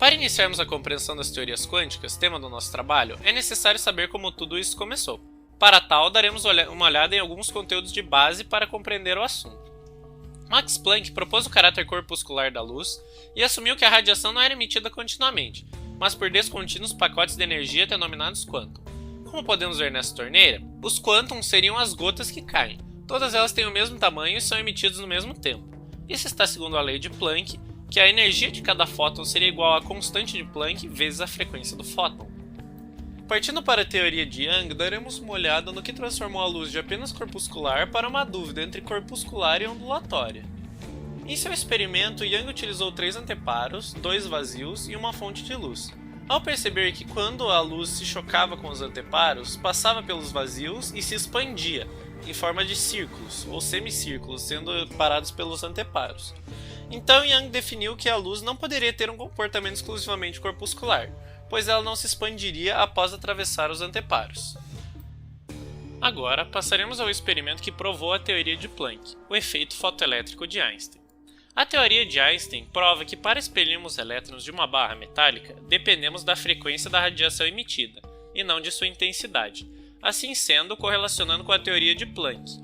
Para iniciarmos a compreensão das teorias quânticas, tema do nosso trabalho, é necessário saber como tudo isso começou. Para tal, daremos uma olhada em alguns conteúdos de base para compreender o assunto. Max Planck propôs o caráter corpuscular da luz e assumiu que a radiação não era emitida continuamente, mas por descontínuos pacotes de energia denominados quantum. Como podemos ver nessa torneira, os quântons seriam as gotas que caem. Todas elas têm o mesmo tamanho e são emitidas no mesmo tempo. Isso está segundo a lei de Planck, que a energia de cada fóton seria igual à constante de Planck vezes a frequência do fóton. Partindo para a teoria de Young, daremos uma olhada no que transformou a luz de apenas corpuscular para uma dúvida entre corpuscular e ondulatória. Em seu experimento, Young utilizou 3 anteparos, 2 vazios e uma fonte de luz. Ao perceber que quando a luz se chocava com os anteparos, passava pelos vazios e se expandia, em forma de círculos ou semicírculos, sendo parados pelos anteparos. Então Young definiu que a luz não poderia ter um comportamento exclusivamente corpuscular, pois ela não se expandiria após atravessar os anteparos. Agora, passaremos ao experimento que provou a teoria de Planck, o efeito fotoelétrico de Einstein. A teoria de Einstein prova que para expelirmos elétrons de uma barra metálica, dependemos da frequência da radiação emitida, e não de sua intensidade, assim sendo correlacionando com a teoria de Planck,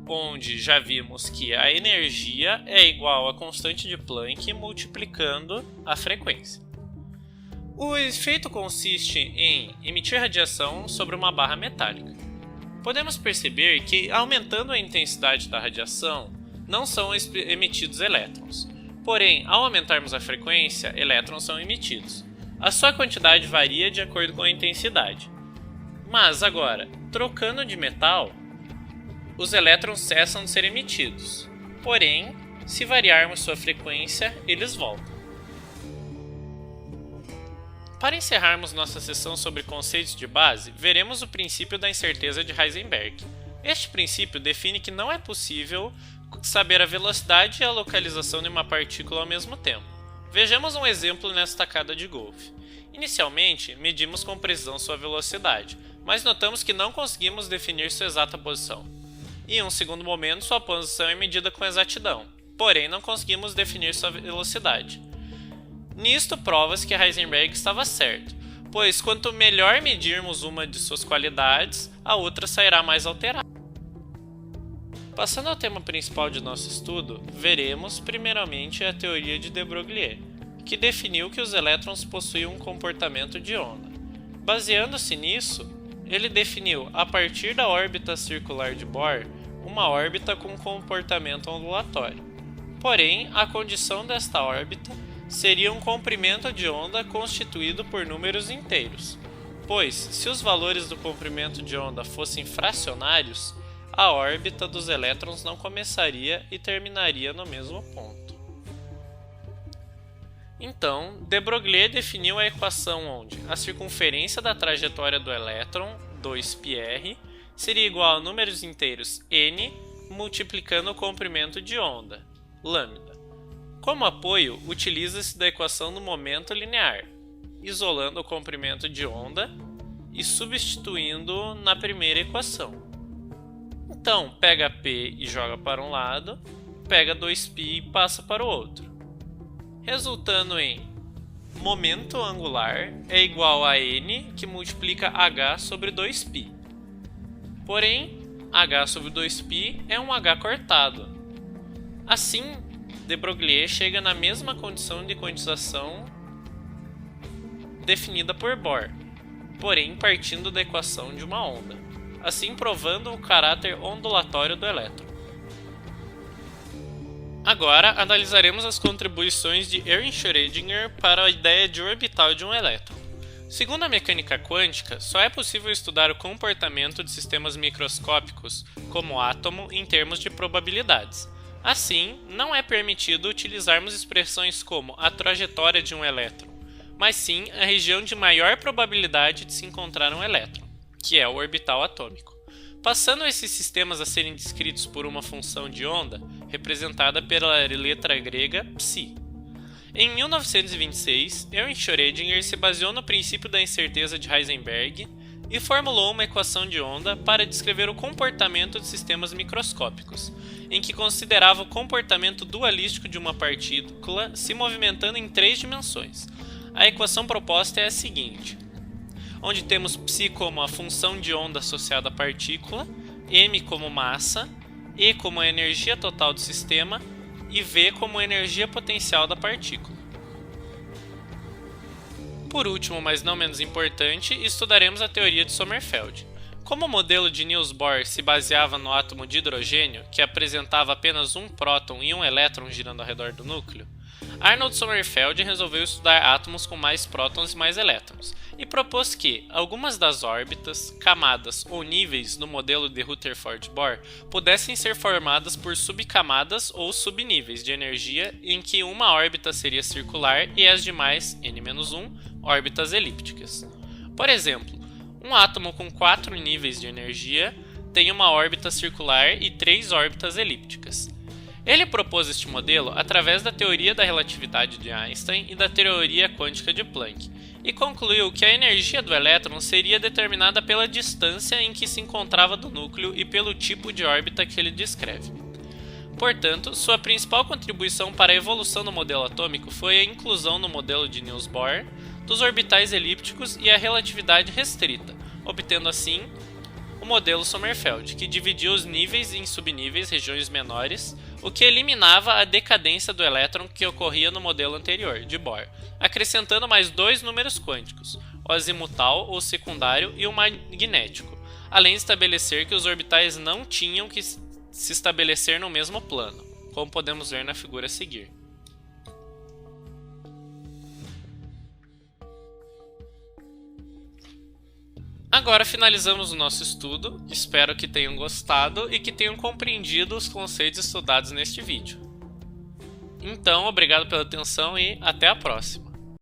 onde já vimos que a energia é igual à constante de Planck multiplicando a frequência. O efeito consiste em emitir radiação sobre uma barra metálica. Podemos perceber que, aumentando a intensidade da radiação, não são emitidos elétrons. Porém, ao aumentarmos a frequência, elétrons são emitidos. A sua quantidade varia de acordo com a intensidade. Mas agora, trocando de metal, os elétrons cessam de ser emitidos. Porém, se variarmos sua frequência, eles voltam. Para encerrarmos nossa sessão sobre conceitos de base, veremos o princípio da incerteza de Heisenberg. Este princípio define que não é possível saber a velocidade e a localização de uma partícula ao mesmo tempo. Vejamos um exemplo nesta tacada de golfe. Inicialmente, medimos com precisão sua velocidade, mas notamos que não conseguimos definir sua exata posição. Em um segundo momento, sua posição é medida com exatidão, porém não conseguimos definir sua velocidade. Nisto prova-se que Heisenberg estava certo, pois quanto melhor medirmos uma de suas qualidades, a outra sairá mais alterada. Passando ao tema principal de nosso estudo, veremos primeiramente a teoria de de Broglie, que definiu que os elétrons possuíam um comportamento de onda. Baseando-se nisso, ele definiu, a partir da órbita circular de Bohr, uma órbita com comportamento ondulatório. Porém, a condição desta órbita seria um comprimento de onda constituído por números inteiros, pois, se os valores do comprimento de onda fossem fracionários, a órbita dos elétrons não começaria e terminaria no mesmo ponto. Então, de Broglie definiu a equação onde a circunferência da trajetória do elétron, 2πr, seria igual a números inteiros n multiplicando o comprimento de onda, lambda. Como apoio, utiliza-se da equação do momento linear, isolando o comprimento de onda e substituindo na primeira equação. Então, pega P e joga para um lado, pega 2π e passa para o outro, resultando em momento angular é igual a n que multiplica h sobre 2π. Porém, h sobre 2π é um h cortado. Assim, de Broglie chega na mesma condição de quantização definida por Bohr, porém partindo da equação de uma onda, assim provando o caráter ondulatório do elétron. Agora, analisaremos as contribuições de Erwin Schrödinger para a ideia de orbital de um elétron. Segundo a mecânica quântica, só é possível estudar o comportamento de sistemas microscópicos, como o átomo, em termos de probabilidades. Assim, não é permitido utilizarmos expressões como a trajetória de um elétron, mas sim a região de maior probabilidade de se encontrar um elétron, que é o orbital atômico. Passando esses sistemas a serem descritos por uma função de onda, representada pela letra grega ψ. Em 1926, Erwin Schrödinger se baseou no princípio da incerteza de Heisenberg e formulou uma equação de onda para descrever o comportamento de sistemas microscópicos, em que considerava o comportamento dualístico de uma partícula se movimentando em 3 dimensões. A equação proposta é a seguinte, onde temos ψ como a função de onda associada à partícula, m como massa, e como a energia total do sistema e v como a energia potencial da partícula. Por último, mas não menos importante, estudaremos a teoria de Sommerfeld. Como o modelo de Niels Bohr se baseava no átomo de hidrogênio, que apresentava apenas um próton e um elétron girando ao redor do núcleo, Arnold Sommerfeld resolveu estudar átomos com mais prótons e mais elétrons, e propôs que algumas das órbitas, camadas ou níveis no modelo de Rutherford-Bohr pudessem ser formadas por subcamadas ou subníveis de energia em que uma órbita seria circular e as demais, n-1, órbitas elípticas. Por exemplo, um átomo com 4 níveis de energia tem uma órbita circular e 3 órbitas elípticas. Ele propôs este modelo através da teoria da relatividade de Einstein e da teoria quântica de Planck, e concluiu que a energia do elétron seria determinada pela distância em que se encontrava do núcleo e pelo tipo de órbita que ele descreve. Portanto, sua principal contribuição para a evolução do modelo atômico foi a inclusão no modelo de Niels Bohr dos orbitais elípticos e a relatividade restrita, obtendo assim o modelo Sommerfeld, que dividia os níveis em subníveis, regiões menores, o que eliminava a decadência do elétron que ocorria no modelo anterior, de Bohr, acrescentando mais 2 números quânticos, o azimutal ou secundário e o magnético, além de estabelecer que os orbitais não tinham que se estabelecer no mesmo plano, como podemos ver na figura a seguir. Agora finalizamos o nosso estudo, espero que tenham gostado e que tenham compreendido os conceitos estudados neste vídeo. Então, obrigado pela atenção e até a próxima!